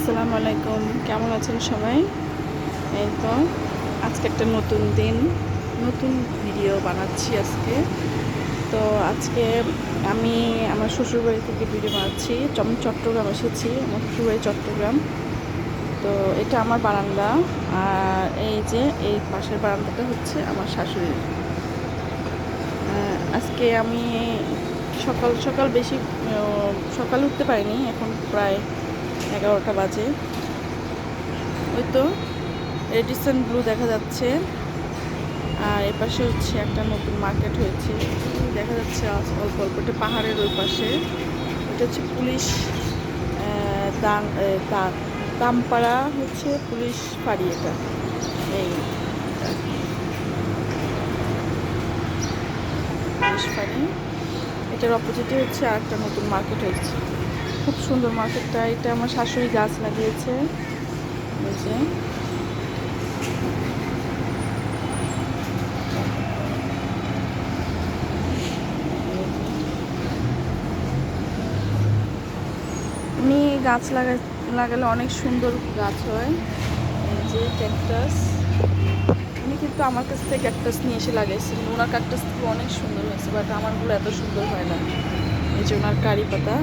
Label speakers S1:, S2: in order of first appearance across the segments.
S1: আসসালামু আলাইকুম, কেমন আছেন সবাই? এই তো আজকে একটা নতুন দিন, নতুন ভিডিও বানাচ্ছি আজকে। তো আজকে আমি আমার শ্বশুরবাড়ি থেকে ভিডিও বানাচ্ছি। আমি চট্টগ্রাম এসেছি, আমার শ্বশুরবাড়ি চট্টগ্রাম। তো এটা আমার বারান্দা, আর এই যে এই পাশের বারান্দাটা হচ্ছে আমার শাশুড়ি। আজকে আমি সকাল সকাল বেশি সকালে উঠতে পারিনি, এখন প্রায় 11টা বাজে। ওই তো রেডিসন ব্লু দেখা যাচ্ছে, আর এপাশে হচ্ছে একটা নতুন মার্কেট হয়েছে দেখা যাচ্ছে অল্প অল্প। এটা পাহাড়ের ওই পাশে, এটা হচ্ছে পুলিশ দামপাড়া হচ্ছে পুলিশ ফাঁড়ি। এটা এই পুলিশ ফাঁড়ি, এটার অপোজিটে হচ্ছে আর একটা নতুন মার্কেট হয়েছে, খুব সুন্দর মার্কেটটা। এটা আমার শাশুড়ি গাছ লাগিয়েছে, এই যে উনি গাছ লাগালে অনেক সুন্দর গাছ হয়। এই যে ক্যাকটাস, উনি কিন্তু আমার কাছ থেকে ক্যাকটাস নিয়ে এসে লাগাইছেন। ওনার ক্যাকটাস থেকে অনেক সুন্দর হয়েছে, বাট আমারগুলো এত সুন্দর হয় না। এই যে ওনার কারি পাতা,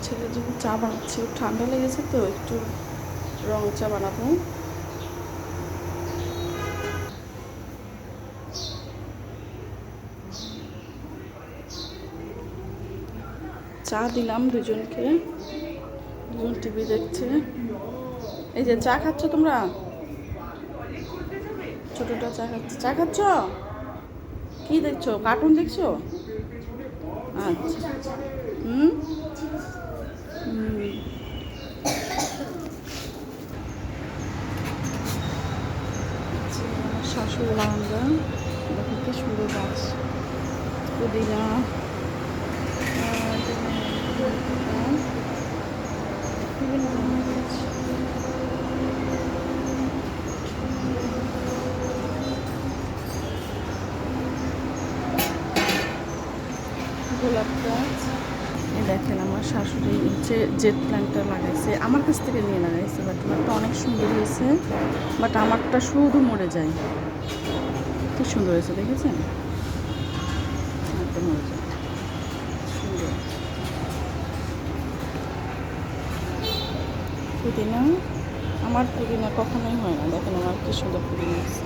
S1: ছেলের জন্য চা বানাচ্ছি। ঠান্ডা লেগেছে তো একটু রং চা বানাবো। চা দিলাম দুজনকে, দুজন টিভি দেখছে। এই যে চা খাচ্ছ তোমরা, ছোটটা চা খাচ্ছে। চা খাচ্ছ, কি দেখছো? কার্টুন দেখছো? আচ্ছা। হুম হুম। শাশুড়ি বারান্দা, দেখো কি সুন্দর গাছ, পুদিনা, বিভিন্ন ধরনের গাছ। গোলাপ গাছ। এই দেখেন আমার শাশুড়ি হচ্ছে জেট প্ল্যান্টটা লাগাইছে, আমার কাছ থেকে নিয়ে লাগাইছে, বাট আমারটা অনেক সুন্দর হয়েছে, বাট আমারটা শুধু মরে যায়। কি সুন্দর হয়েছে দেখেছেন, আমারটা মরে যায়, সুন্দর। পুদিনা, আমার পুদিনা কখনোই হয় না, দেখেন আমার কি সুন্দর পুদিনা আছে।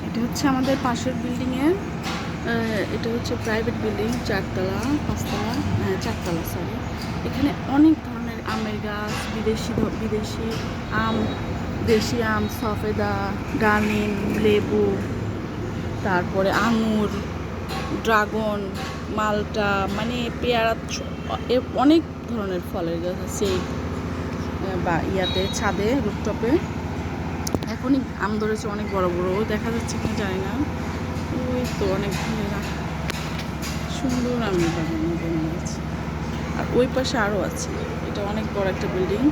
S1: এটা হচ্ছে আমাদের পাশের বিল্ডিংয়ের, এটা হচ্ছে প্রাইভেট বিল্ডিং, 4তলা 5তলা, হ্যাঁ 4তলা সরি। এখানে অনেক ধরনের আমের গাছ, বিদেশি আম, দেশি আম, সফেদা, ডালিম, লেবু, তারপরে আঙুর, ড্রাগন, মালটা, মানে পেয়ারা, অনেক ধরনের ফলের গাছ আছে বা ইয়াতে ছাদে রুফটপে। এখনই আম ধরেছে অনেক বড় বড়, দেখা যাচ্ছে কিনা জানি না। ওই তো অনেক সুন্দর আমের বাগান আছে, আর ওই পাশে আরও আছে। এটা অনেক বড় একটা বিল্ডিং।